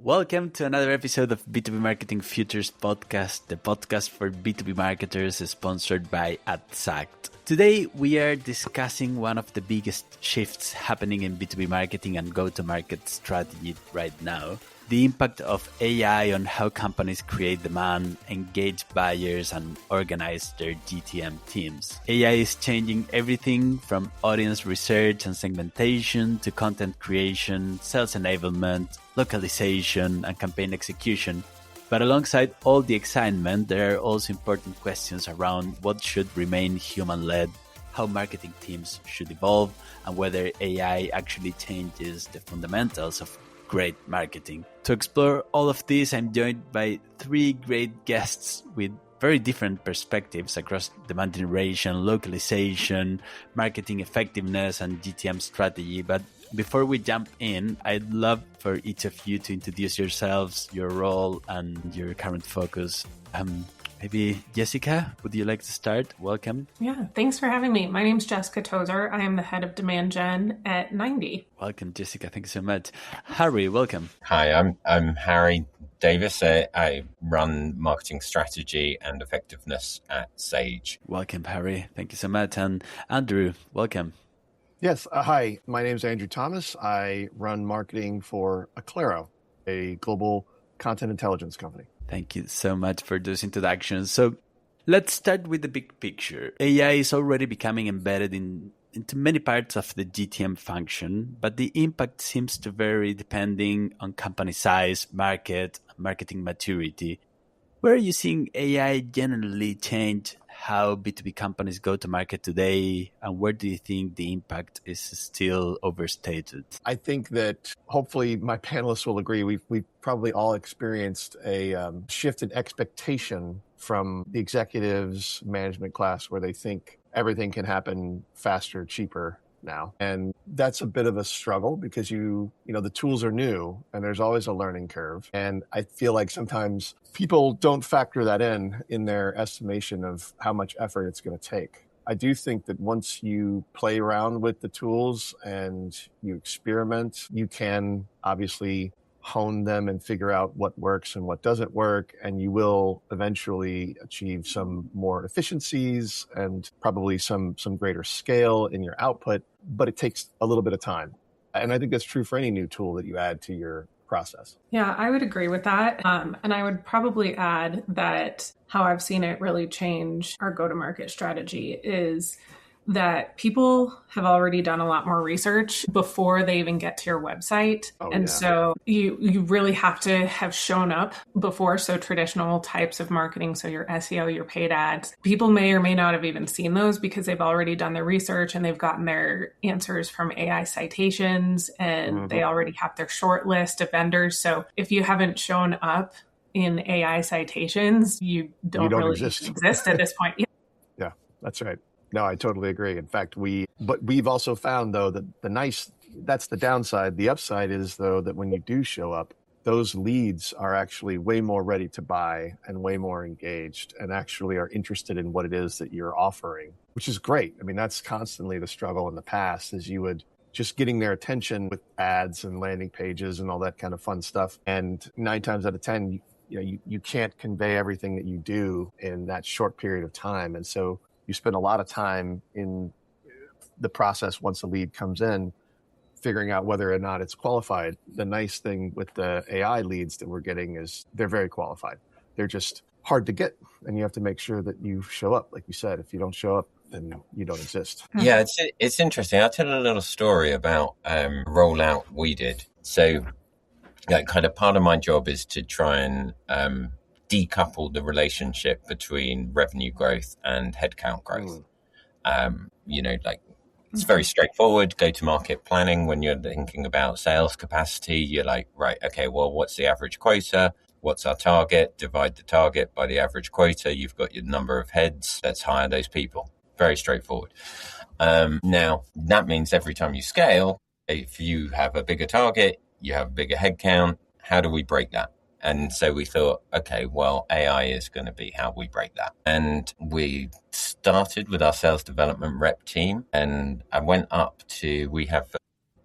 Welcome to another episode of B2B Marketing Futures podcast, the podcast for B2B marketers sponsored by Adsact. Today, we are discussing one of the biggest shifts happening in B2B marketing and go-to-market strategy right now, the impact of AI on how companies create demand, engage buyers, and organize their GTM teams. AI is changing everything from audience research and segmentation to content creation, sales enablement, localization, and campaign execution. But alongside all the excitement, there are also important questions around what should remain human-led, how marketing teams should evolve, and whether AI actually changes the fundamentals of great marketing. To explore all of this, I'm joined by three great guests with very different perspectives across demand generation, localization, marketing effectiveness, and GTM strategy. But before we jump in, I'd love for each of you to introduce yourselves, your role, and your current focus. Maybe Jessica, would you like to start? Welcome. Yeah, thanks for having me. My name's Jessica Tozer. I am the head of demand gen at 90. Welcome, Jessica. Thank you so much. Harry, welcome. Hi, I'm Harry Davis. I run marketing strategy and effectiveness at Sage. Welcome, Harry. Thank you so much. And Andrew, welcome. Yes. Hi, my name is Andrew Thomas. I run marketing for Aclaro, a global content intelligence company. Thank you so much for those introductions. So let's start with the big picture. AI is already becoming embedded into many parts of the GTM function, but the impact seems to vary depending on company size, market, marketing maturity. Where are you seeing AI generally change how B2B companies go to market today, and where do you think the impact is still overstated? I think that hopefully my panelists will agree. We've probably all experienced a shift in expectation from the executives management class where they think everything can happen faster, cheaper now. And that's a bit of a struggle because the tools are new and there's always a learning curve. And I feel like sometimes people don't factor that in their estimation of how much effort it's going to take. I do think that once you play around with the tools and you experiment, you can obviously hone them and figure out what works and what doesn't work. And you will eventually achieve some more efficiencies and probably some greater scale in your output, but it takes a little bit of time. And I think that's true for any new tool that you add to your process. Yeah, I would agree with that. And I would probably add that how I've seen it really change our go-to-market strategy is that people have already done a lot more research before they even get to your website. So you really have to have shown up before. So traditional types of marketing, so your SEO, your paid ads, people may or may not have even seen those because they've already done their research and they've gotten their answers from AI citations and they already have their short list of vendors. So if you haven't shown up in AI citations, you don't really exist at this point. Yeah, that's right. No, I totally agree. In fact, we've also found though that that's the downside. The upside is though that when you do show up, those leads are actually way more ready to buy and way more engaged and actually are interested in what it is that you're offering, which is great. I mean, that's constantly the struggle in the past is you would just getting their attention with ads and landing pages and all that kind of fun stuff. And 9 times out of 10, you can't convey everything that you do in that short period of time. And so you spend a lot of time in the process once a lead comes in, figuring out whether or not it's qualified. The nice thing with the AI leads that we're getting is they're very qualified. They're just hard to get, and you have to make sure that you show up. Like you said, if you don't show up, then you don't exist. Yeah, it's interesting. I'll tell a little story about rollout we did. So kind of part of my job is to try and decouple the relationship between revenue growth and headcount growth. It's very straightforward. Go-to-market planning, when you're thinking about sales capacity, you're like, right, okay, well, what's the average quota? What's our target? Divide the target by the average quota. You've got your number of heads. Let's hire those people. Very straightforward. Now, that means every time you scale, if you have a bigger target, you have a bigger headcount. How do we break that? And so we thought, okay, well, AI is going to be how we break that. And we started with our sales development rep team, and I went up to, we have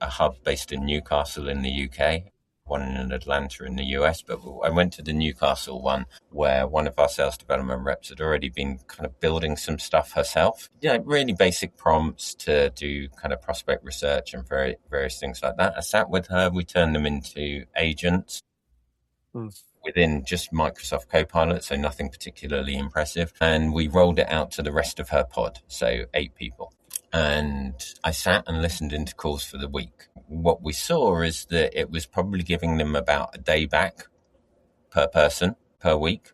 a hub based in Newcastle in the UK. one in Atlanta in the US, but I went to the Newcastle one where one of our sales development reps had already been kind of building some stuff herself. Yeah, really basic prompts to do kind of prospect research and various things like that. I sat with her. We turned them into agents within just Microsoft Copilot, so nothing particularly impressive. And we rolled it out to the rest of her pod, so 8 people. And I sat and listened into calls for the week. What we saw is that it was probably giving them about a day back per person per week,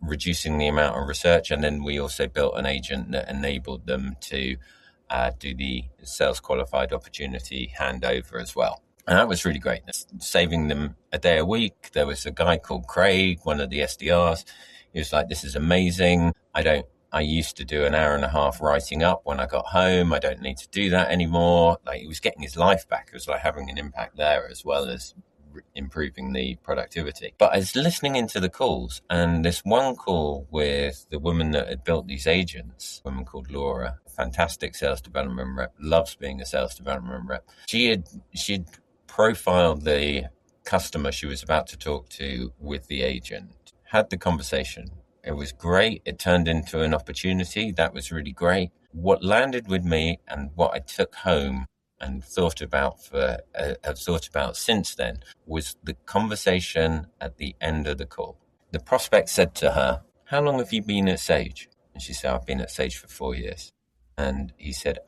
reducing the amount of research. And then we also built an agent that enabled them to do the sales qualified opportunity handover as well. And that was really great, saving them a day a week. There was a guy called Craig, one of the SDRs. He was like, this is amazing. I used to do an hour and a half writing up when I got home. I don't need to do that anymore. Like, he was getting his life back. It was like having an impact there as well as improving the productivity. But I was listening into the calls, and this one call with the woman that had built these agents, a woman called Laura, fantastic sales development rep, loves being a sales development rep. She'd profiled the customer she was about to talk to with the agent, had the conversation. It was great. It turned into an opportunity. That was really great. What landed with me and what I took home and thought about since then was the conversation at the end of the call. The prospect said to her, how long have you been at Sage? And she said, I've been at Sage for 4 years. And he said,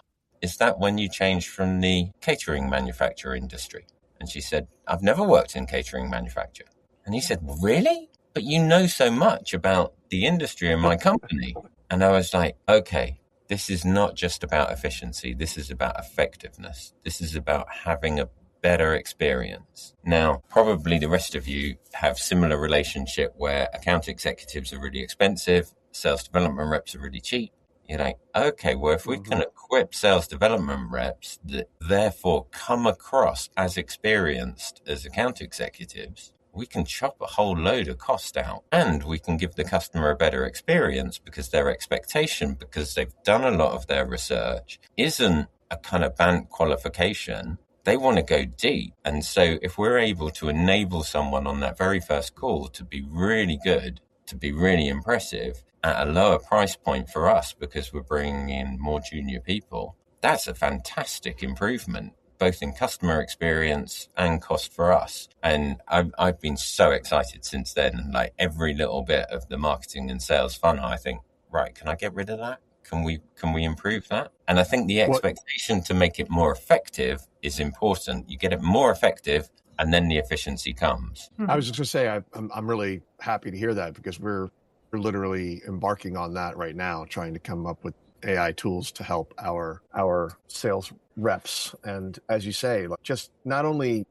is that when you changed from the catering manufacturer industry? And she said, I've never worked in catering manufacture. And he said, really? But you know so much about the industry and my company. And I was like, okay, this is not just about efficiency. This is about effectiveness. This is about having a better experience. Now, probably the rest of you have similar relationship where account executives are really expensive, sales development reps are really cheap. You're like, okay, well, if we can equip sales development reps that therefore come across as experienced as account executives, we can chop a whole load of cost out, and we can give the customer a better experience because their expectation, because they've done a lot of their research, isn't a kind of band qualification. They want to go deep. And so if we're able to enable someone on that very first call to be really good, to be really impressive at a lower price point for us because we're bringing in more junior people, that's a fantastic improvement, both in customer experience and cost for us. And I've been so excited since then. Like, every little bit of the marketing and sales funnel, I think, right, can I get rid of that? Can we improve that? And I think the expectation to make it more effective is important. You get it more effective, and then the efficiency comes. I was just going to say, I'm really happy to hear that, because we're literally embarking on that right now, trying to come up with AI tools to help our sales reps. And as you say, just not only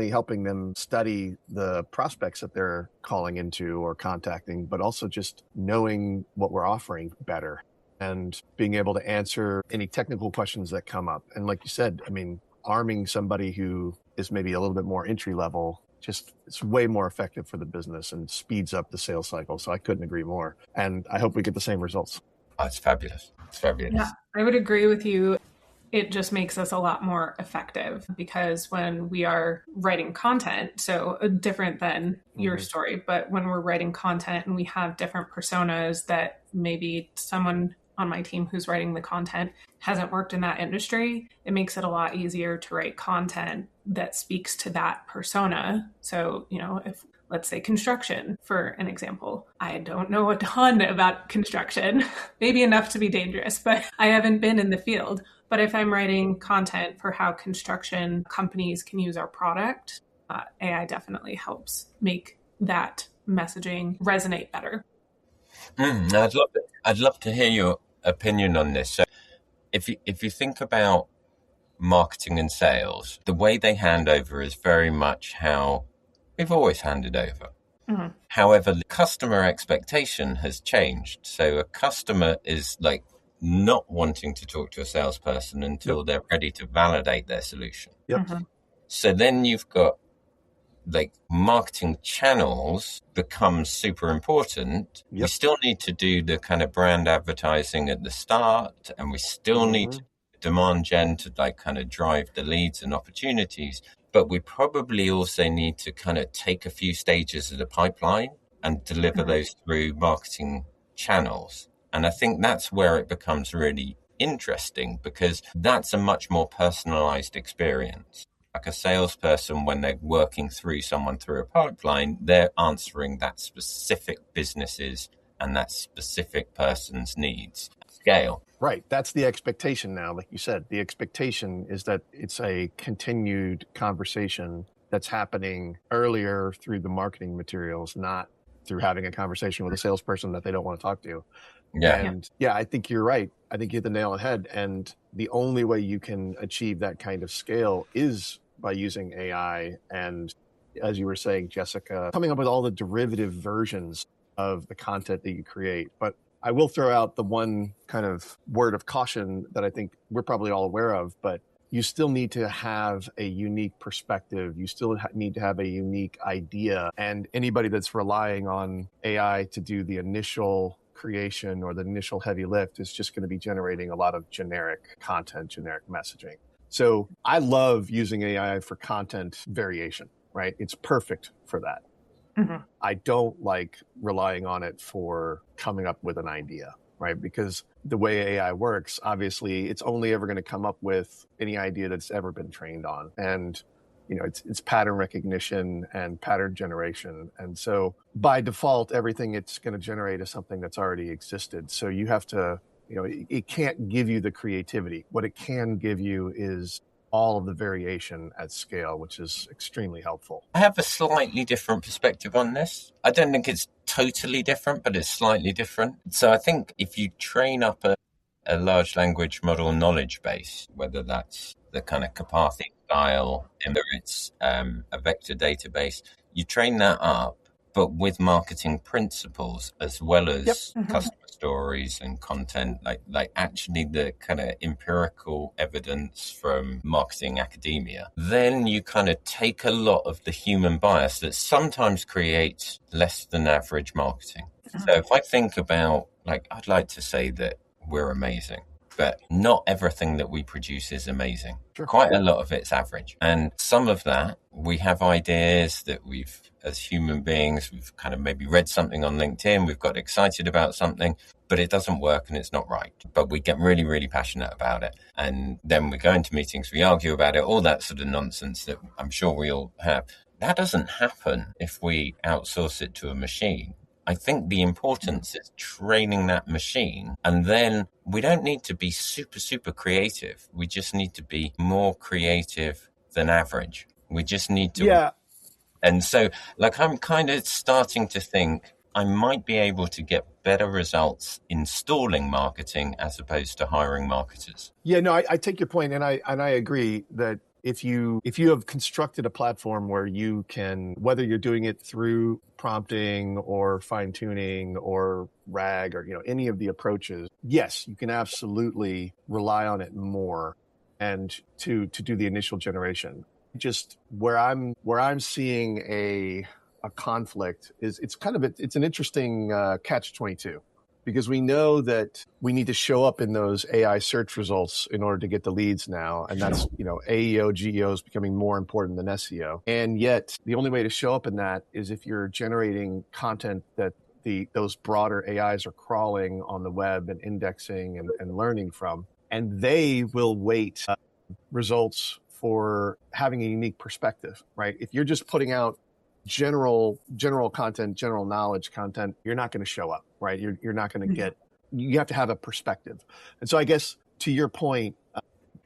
helping them study the prospects that they're calling into or contacting, but also just knowing what we're offering better and being able to answer any technical questions that come up. And like you said, I mean, arming somebody who is maybe a little bit more entry level, just it's way more effective for the business and speeds up the sales cycle. So I couldn't agree more. And I hope we get the same results. Oh, it's fabulous. It's fabulous. Yeah, I would agree with you. It just makes us a lot more effective, because when we are writing content, so different than your story, but when we're writing content and we have different personas that maybe someone on my team who's writing the content hasn't worked in that industry, it makes it a lot easier to write content that speaks to that persona. So, if, let's say, construction, for an example, I don't know a ton about construction, maybe enough to be dangerous, but I haven't been in the field. But if I'm writing content for how construction companies can use our product, AI definitely helps make that messaging resonate better. I'd love to hear your opinion on this. So if you think about marketing and sales, the way they hand over is very much how we've always handed over. Mm-hmm. However, the customer expectation has changed. So a customer is like not wanting to talk to a salesperson until they're ready to validate their solution. Yep. Mm-hmm. So then you've got like marketing channels become super important. Yep. We still need to do the kind of brand advertising at the start, and we still need to demand gen to like kind of drive the leads and opportunities. but we probably also need to kind of take a few stages of the pipeline and deliver those through marketing channels. And I think that's where it becomes really interesting, because that's a much more personalized experience. Like a salesperson, when they're working through someone through a pipeline, they're answering that specific business's and that specific person's needs at scale. Right. That's the expectation now. Like you said, the expectation is that it's a continued conversation that's happening earlier through the marketing materials, not through having a conversation with a salesperson that they don't want to talk to. Yeah. And yeah, I think you're right. I think you hit the nail on the head. And the only way you can achieve that kind of scale is by using AI. And as you were saying, Jessica, coming up with all the derivative versions of the content that you create. But I will throw out the one kind of word of caution that I think we're probably all aware of, but you still need to have a unique perspective. You still need to have a unique idea. And anybody that's relying on AI to do the initial creation or the initial heavy lift is just going to be generating a lot of generic content, generic messaging. So I love using AI for content variation, right? It's perfect for that. I don't like relying on it for coming up with an idea, right? Because the way AI works, obviously, it's only ever going to come up with any idea that's ever been trained on. And, you know, it's pattern recognition and pattern generation. And so by default, everything it's going to generate is something that's already existed. So you have to, you know, it can't give you the creativity. What it can give you is all of the variation at scale, which is extremely helpful. I have a slightly different perspective on this. I don't think it's totally different, but it's slightly different. So I think if you train up a large language model knowledge base, whether that's the kind of Kapathy style, whether it's a vector database, you train that up, but with marketing principles as well as customer stories and content, like actually the kind of empirical evidence from marketing academia, then you kind of take a lot of the human bias that sometimes creates less than average marketing. So if I think about, like, I'd like to say that we're amazing, but not everything that we produce is amazing. Sure. Quite a lot of it's average. And some of that, we have ideas that we've, as human beings, we've kind of maybe read something on LinkedIn, we've got excited about something, but it doesn't work and it's not right. But we get really, really passionate about it. And then we go into meetings, we argue about it, all that sort of nonsense that I'm sure we all have. That doesn't happen if we outsource it to a machine. I think the importance is training that machine, and then we don't need to be super, super creative. We just need to be more creative than average. We just need to. Yeah. And so, like, I'm kind of starting to think I might be able to get better results installing marketing as opposed to hiring marketers. Yeah, no, I take your point, and I agree that if you have constructed a platform where you can, whether you're doing it through prompting or fine tuning or RAG or, you know, any of the approaches, yes, you can absolutely rely on it more and to do the initial generation. Just where I'm seeing a conflict is it's an interesting catch-22. Because we know that we need to show up in those AI search results in order to get the leads now. And that's, you know, AEO, GEO is becoming more important than SEO. And yet the only way to show up in that is if you're generating content that those broader AIs are crawling on the web and indexing and learning from. And they will weight results for having a unique perspective, right? If you're just putting out general content, general knowledge content, you're not going to show up, right? You're not going to get, you have to have a perspective. And so I guess to your point,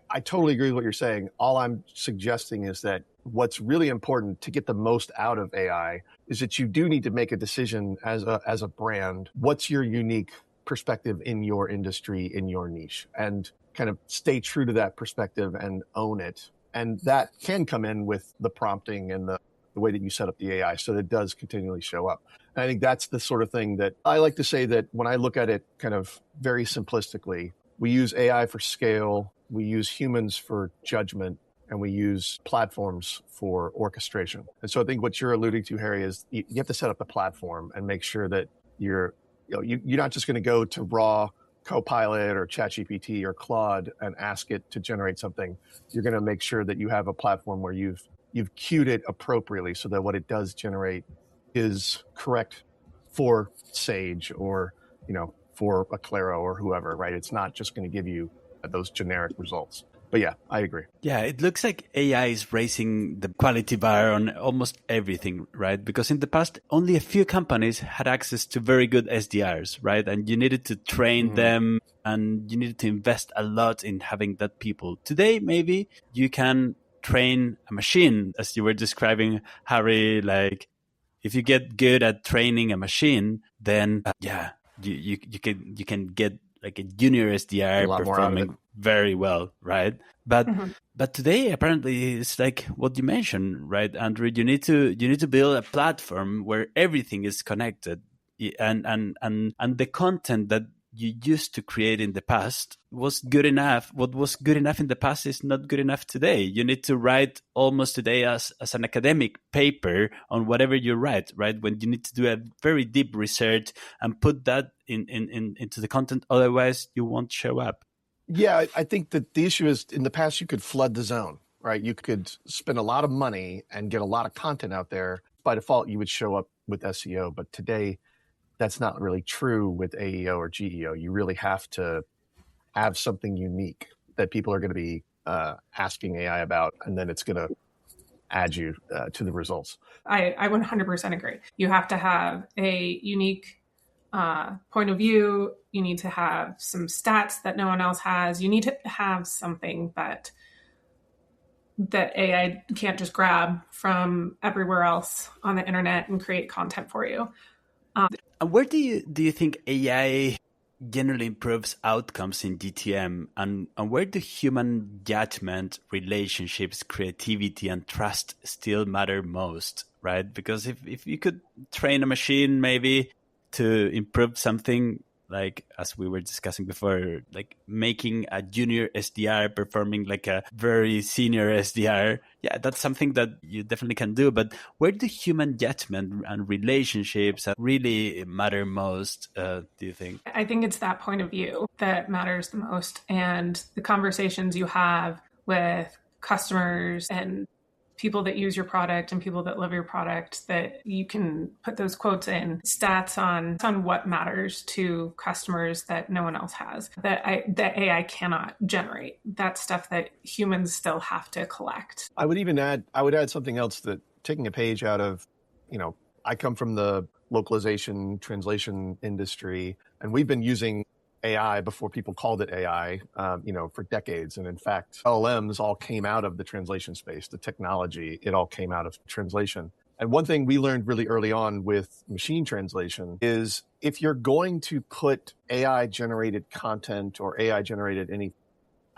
I totally agree with what you're saying. All I'm suggesting is that what's really important to get the most out of AI is that you do need to make a decision as a brand. What's your unique perspective in your industry, in your niche, and kind of stay true to that perspective and own it. And that can come in with the prompting and the way that you set up the AI so that it does continually show up. And I think that's the sort of thing that I like to say that when I look at it kind of very simplistically, we use AI for scale, we use humans for judgment, and we use platforms for orchestration. And so I think what you're alluding to, Harry, is you have to set up the platform and make sure that you're not just going to go to raw Copilot or ChatGPT or Claude and ask it to generate something. You're going to make sure that you have a platform where you've you've cued it appropriately so that what it does generate is correct for Sage or, for a Claro or whoever, right? It's not just going to give you those generic results. But yeah, I agree. Yeah, it looks like AI is raising the quality bar on almost everything, right? Because in the past, only a few companies had access to very good SDRs, right? And you needed to train them and you needed to invest a lot in having that people. Today, maybe you can train a machine, as you were describing, Harry, like if you get good at training a machine, then you can get like a junior SDR performing very well, right? But today apparently it's like what you mentioned, right, Andrew? You need to build a platform where everything is connected, and the content that you used to create in the past was good enough. What was good enough in the past is not good enough today. You need to write almost today as an academic paper on whatever you write, right? When you need to do a very deep research and put that into the content, otherwise you won't show up. Yeah, I think that the issue is in the past you could flood the zone, right? You could spend a lot of money and get a lot of content out there. By default, you would show up with SEO, but today that's not really true with AEO or GEO. You really have to have something unique that people are going to be asking AI about, and then it's going to add you to the results. I 100% agree. You have to have a unique point of view. You need to have some stats that no one else has. You need to have something that AI can't just grab from everywhere else on the internet and create content for you. And where do you think AI generally improves outcomes in GTM, and where do human judgment, relationships, creativity, and trust still matter most, right? Because if you could train a machine maybe to improve something, like as we were discussing before, like making a junior SDR performing like a very senior SDR, yeah, that's something that you definitely can do. But where do human judgment and relationships really matter most, do you think? I think it's that point of view that matters the most, and the conversations you have with customers and people that use your product and people that love your product, that you can put those quotes in, stats on what matters to customers that no one else has, that AI cannot generate. That's stuff that humans still have to collect. I would add something else, that taking a page out of, I come from the localization translation industry, and we've been using AI before people called it AI, for decades. And in fact, LLMs all came out of the translation space. The technology, it all came out of translation. And one thing we learned really early on with machine translation is if you're going to put AI generated content or AI generated anything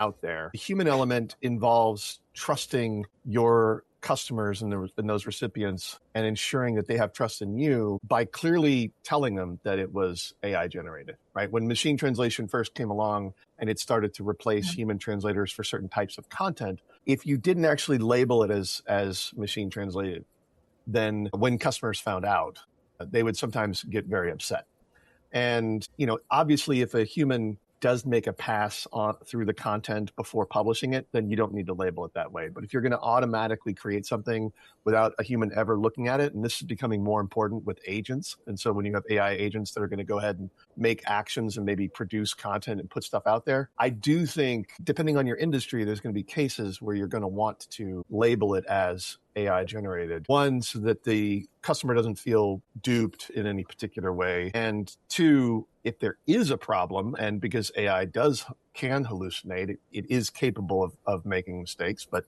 out there, the human element involves trusting your customers and those recipients and ensuring that they have trust in you by clearly telling them that it was AI generated, right? When machine translation first came along and it started to replace human translators for certain types of content, if you didn't actually label it as machine translated, then when customers found out, they would sometimes get very upset. And, obviously if a human does make a pass through the content before publishing it, then you don't need to label it that way. But if you're going to automatically create something without a human ever looking at it, and this is becoming more important with agents, and so when you have AI agents that are going to go ahead and make actions and maybe produce content and put stuff out there, I do think, depending on your industry, there's going to be cases where you're going to want to label it as AI generated. One, so that the customer doesn't feel duped in any particular way. And two, if there is a problem, and because AI can hallucinate, it is capable of making mistakes, but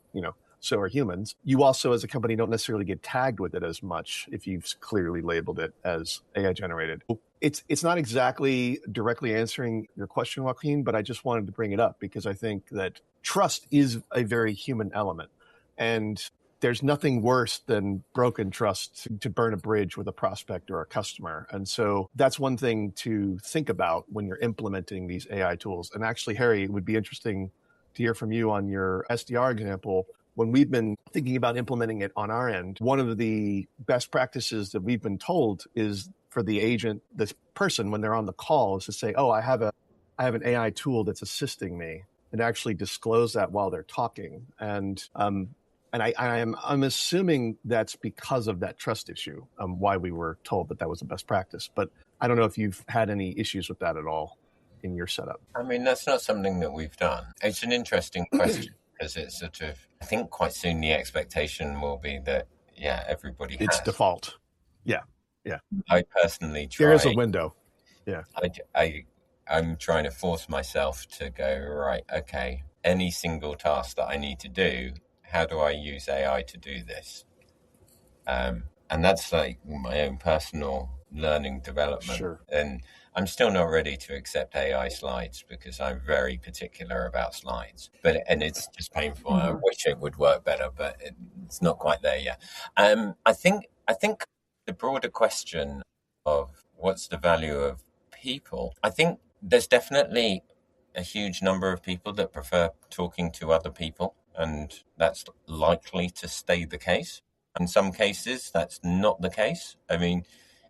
so are humans. You also, as a company, don't necessarily get tagged with it as much if you've clearly labeled it as AI generated. It's not exactly directly answering your question, Joaquin, but I just wanted to bring it up because I think that trust is a very human element. And there's nothing worse than broken trust to burn a bridge with a prospect or a customer. And so that's one thing to think about when you're implementing these AI tools. And actually, Harry, it would be interesting to hear from you on your SDR example. When we've been thinking about implementing it on our end, one of the best practices that we've been told is for the agent, this person, when they're on the call, is to say, I have an AI tool that's assisting me, and actually disclose that while they're talking. And And I'm assuming that's because of that trust issue, why we were told that was the best practice. But I don't know if you've had any issues with that at all in your setup. I mean, that's not something that we've done. It's an interesting question because it's sort of, I think quite soon the expectation will be that, yeah, everybody has. It's default. Yeah. Yeah. I personally try. There is a window. Yeah. I'm trying to force myself to go, right, okay, any single task that I need to do, how do I use AI to do this? And that's like my own personal learning development. Sure. And I'm still not ready to accept AI slides because I'm very particular about slides. And it's just painful. I wish it would work better, but it's not quite there yet. I think the broader question of what's the value of people, I think there's definitely a huge number of people that prefer talking to other people, and that's likely to stay the case. In some cases, that's not the case. I mean,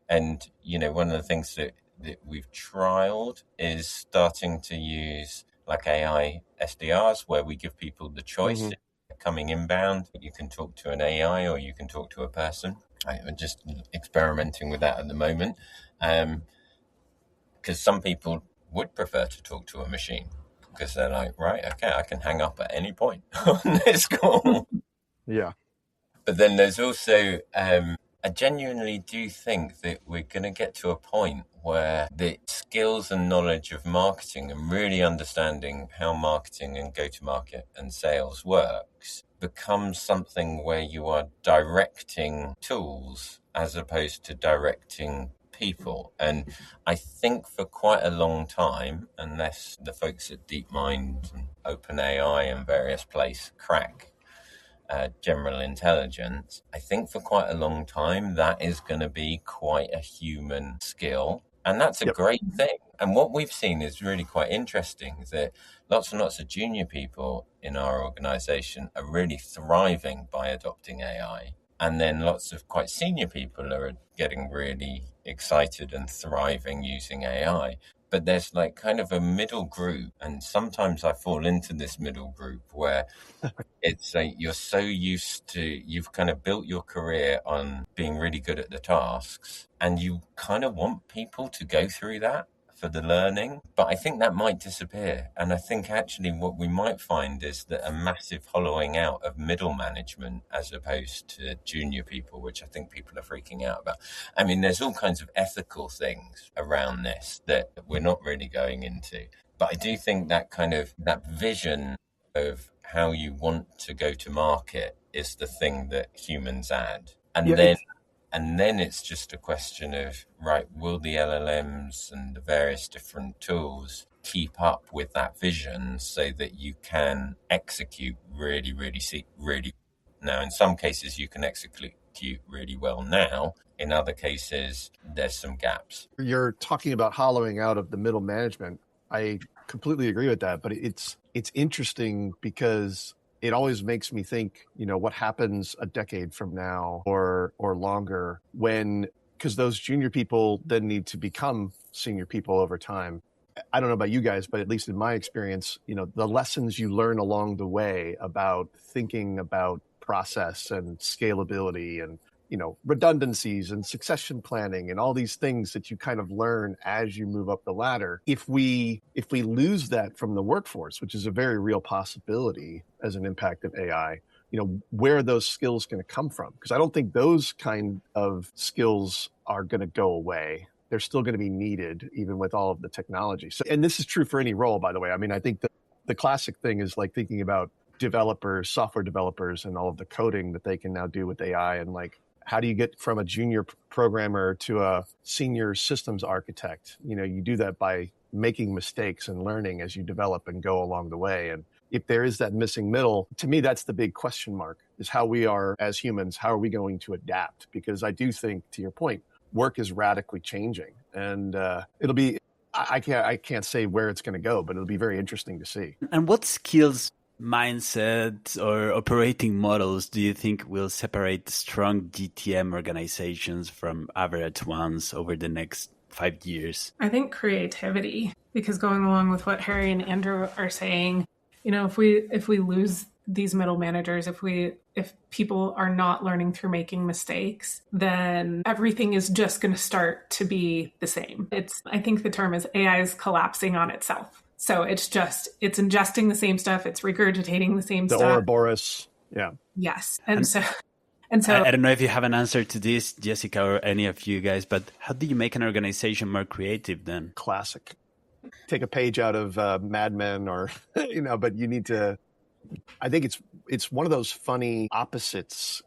and, one of the things that we've trialed is starting to use like AI SDRs where we give people the choice. Coming inbound, you can talk to an AI or you can talk to a person. I'm just experimenting with that at the moment. Because some people would prefer to talk to a machine because they're like, right, okay, I can hang up at any point on this call. Yeah. But then there's also, I genuinely do think that we're going to get to a point where the skills and knowledge of marketing and really understanding how marketing and go-to-market and sales works becomes something where you are directing tools as opposed to directing people. And I think for quite a long time, unless the folks at DeepMind and OpenAI and various places crack general intelligence, I think for quite a long time that is going to be quite a human skill, and that's a great thing. And what we've seen is really quite interesting, is that lots and lots of junior people in our organization are really thriving by adopting AI, and then lots of quite senior people are getting really excited and thriving using AI. But there's like kind of a middle group, and sometimes I fall into this middle group where it's like you're so used to, you've kind of built your career on being really good at the tasks, and you kind of want people to go through that for the learning. But I think that might disappear. And I think actually what we might find is that a massive hollowing out of middle management as opposed to junior people, which I think people are freaking out about. I mean, there's all kinds of ethical things around this that we're not really going into. But I do think that kind of that vision of how you want to go to market is the thing that humans add. And then it's just a question of, right, will the LLMs and the various different tools keep up with that vision so that you can execute really now, in some cases you can execute really well now. In other cases, there's some gaps. You're talking about hollowing out of the middle management. I completely agree with that, but it's interesting because it always makes me think, what happens a decade from now or longer because those junior people then need to become senior people over time. I don't know about you guys, but at least in my experience, the lessons you learn along the way about thinking about process and scalability and, redundancies and succession planning and all these things that you kind of learn as you move up the ladder. If we lose that from the workforce, which is a very real possibility as an impact of AI, where are those skills going to come from? Because I don't think those kind of skills are going to go away. They're still going to be needed even with all of the technology. So, and this is true for any role, by the way. I mean, I think the classic thing is like thinking about developers, software developers, and all of the coding that they can now do with AI, and like, how do you get from a junior programmer to a senior systems architect? You do that by making mistakes and learning as you develop and go along the way. And if there is that missing middle, to me, that's the big question mark, is how we are as humans, how are we going to adapt? Because I do think, to your point, work is radically changing, and it'll be, I can't say where it's going to go, but it'll be very interesting to see. And what skills, mindsets, or operating models do you think will separate strong GTM organizations from average ones over the next 5 years? I think creativity, because going along with what Harry and Andrew are saying, if we lose these middle managers, if people are not learning through making mistakes, then everything is just going to start to be the same. I think the term is AI is collapsing on itself. So it's ingesting the same stuff. It's regurgitating the same stuff. The Ouroboros. Yeah. Yes. And so I don't know if you have an answer to this, Jessica, or any of you guys, but how do you make an organization more creative then? Classic. Take a page out of Mad Men or, but you need to, I think it's one of those funny opposites.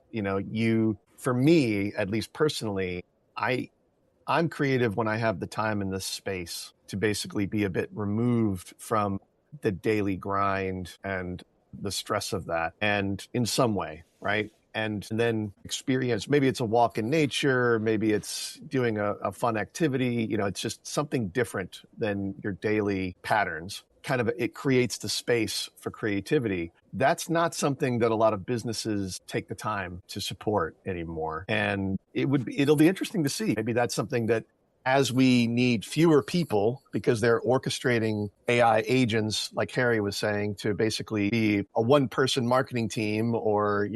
For me, at least personally, I'm creative when I have the time and the space to basically be a bit removed from the daily grind and the stress of that. And in some way, right? And then experience, maybe it's a walk in nature, maybe it's doing a fun activity, it's just something different than your daily patterns. Kind of, it creates the space for creativity. That's not something that a lot of businesses take the time to support anymore. And it'll be interesting to see. Maybe that's something that, as we need fewer people because they're orchestrating AI agents, like Harry was saying, to basically be a one-person marketing team or,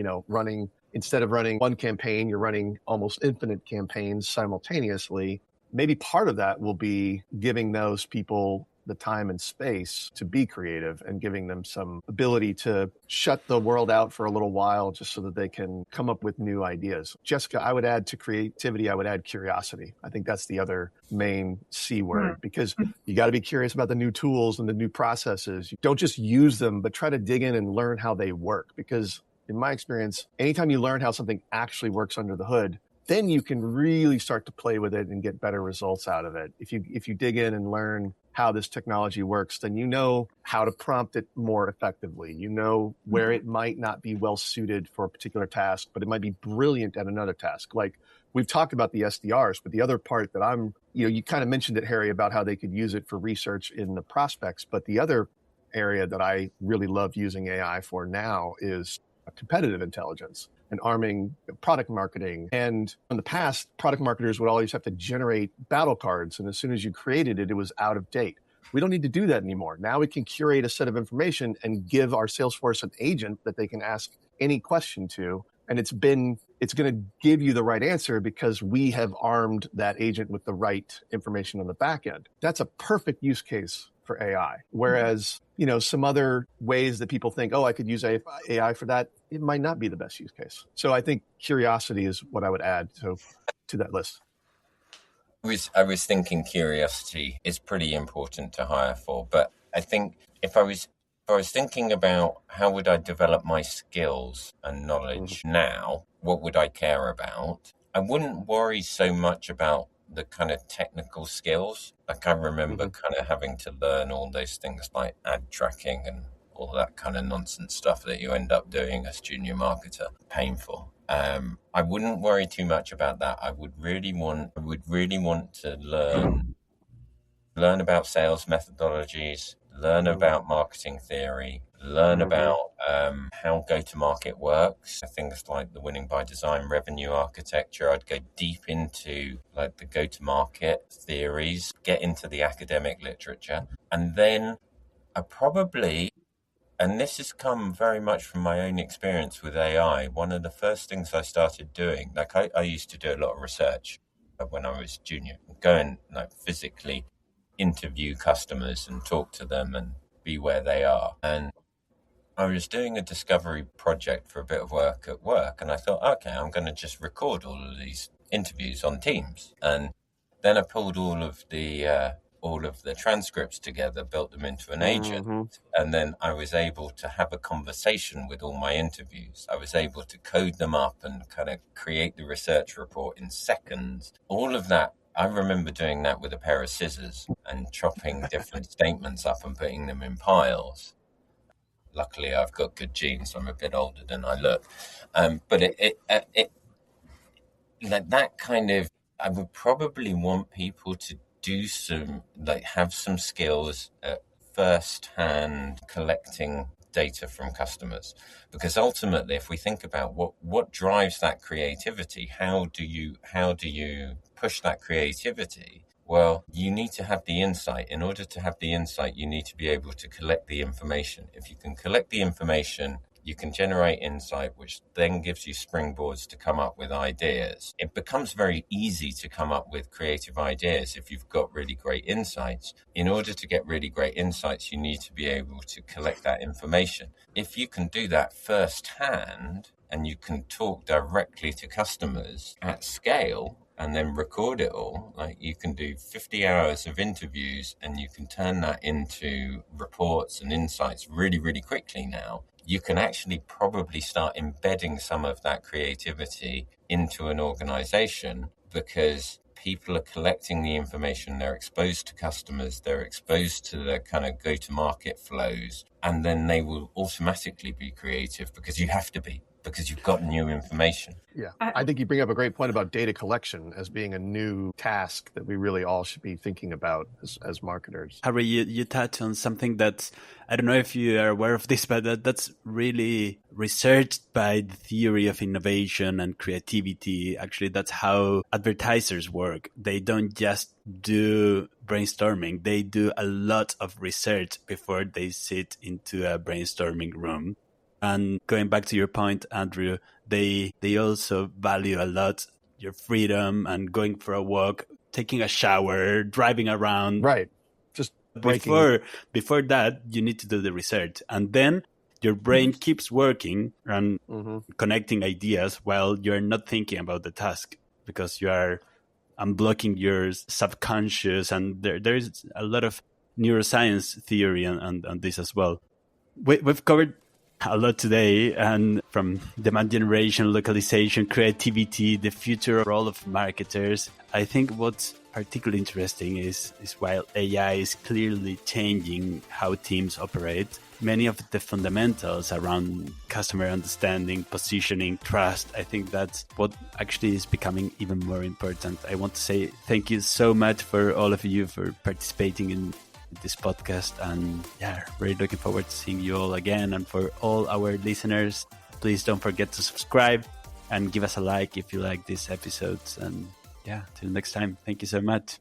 instead of running one campaign, you're running almost infinite campaigns simultaneously. Maybe part of that will be giving those people the time and space to be creative and giving them some ability to shut the world out for a little while just so that they can come up with new ideas. Jessica, I would add to creativity, I would add curiosity. I think that's the other main C word, because you got to be curious about the new tools and the new processes. You don't just use them, but try to dig in and learn how they work. Because in my experience, anytime you learn how something actually works under the hood, then you can really start to play with it and get better results out of it. If you dig in and learn how this technology works, then you know how to prompt it more effectively. You know where it might not be well suited for a particular task, but it might be brilliant at another task. Like we've talked about the SDRs, but the other part that you kind of mentioned it, Harry, about how they could use it for research in the prospects. But the other area that I really love using AI for now is competitive intelligence and arming product marketing. And in the past, product marketers would always have to generate battle cards. And as soon as you created it, it was out of date. We don't need to do that anymore. Now we can curate a set of information and give our Salesforce an agent that they can ask any question to. And it's going to give you the right answer because we have armed that agent with the right information on the back end. That's a perfect use case for AI. Whereas, some other ways that people think, I could use AI for that, it might not be the best use case. So I think curiosity is what I would add to that list. I was thinking curiosity is pretty important to hire for, but I think if I was thinking about how would I develop my skills and knowledge now, what would I care about? I wouldn't worry so much about the kind of technical skills. Like I remember kind of having to learn all those things like ad tracking and all that kind of nonsense stuff that you end up doing as junior marketer. Painful. I wouldn't worry too much about that. I would really want to learn about sales methodologies, learn about marketing theory, learn about how go-to-market works, things like the winning by design revenue architecture. I'd go deep into like the go-to-market theories, get into the academic literature, and then I probably, and this has come very much from my own experience with AI, one of the first things I started doing, like I used to do a lot of research when I was junior, go and like physically interview customers and talk to them and be where they are. And I was doing a discovery project for a bit of work at work, and I thought, okay, I'm going to just record all of these interviews on Teams. And then I pulled all of the transcripts together, built them into an agent, and then I was able to have a conversation with all my interviews. I was able to code them up and kind of create the research report in seconds. All of that, I remember doing that with a pair of scissors and chopping different statements up and putting them in piles. Luckily, I've got good genes. I'm a bit older than I look. But that kind of, I would probably want people to do have some skills at first-hand collecting data from customers. Because ultimately, if we think about what drives that creativity, how do you push that creativity? Well, you need to have the insight. In order to have the insight, you need to be able to collect the information. If you can collect the information You can generate insight, which then gives you springboards to come up with ideas. It becomes very easy to come up with creative ideas if you've got really great insights. In order to get really great insights, you need to be able to collect that information. If you can do that firsthand and you can talk directly to customers at scale, and then record it all, like you can do 50 hours of interviews and you can turn that into reports and insights really, really quickly now. You can actually probably start embedding some of that creativity into an organization because people are collecting the information, they're exposed to customers, they're exposed to the kind of go-to-market flows, and then they will automatically be creative because you have to be, because you've got new information. Yeah, I think you bring up a great point about data collection as being a new task that we really all should be thinking about as marketers. Harry, you touch on something that, I don't know if you are aware of this, but that's really researched by the theory of innovation and creativity. Actually, that's how advertisers work. They don't just do brainstorming. They do a lot of research before they sit into a brainstorming room. And going back to your point, Andrew, they also value a lot your freedom and going for a walk, taking a shower, driving around. Right. Just breaking. Before that, you need to do the research. And then your brain keeps working and connecting ideas while you're not thinking about the task because you are unblocking your subconscious. And there is a lot of neuroscience theory on this as well. We've covered a lot today, and from demand generation, localization, creativity, the future role of marketers. I think what's particularly interesting is while AI is clearly changing how teams operate, many of the fundamentals around customer understanding, positioning, trust, I think that's what actually is becoming even more important. I want to say thank you so much for all of you for participating in this podcast, and really looking forward to seeing you all again. And for all our listeners, please don't forget to subscribe and give us a like if you like these episodes. And till next time, thank you so much.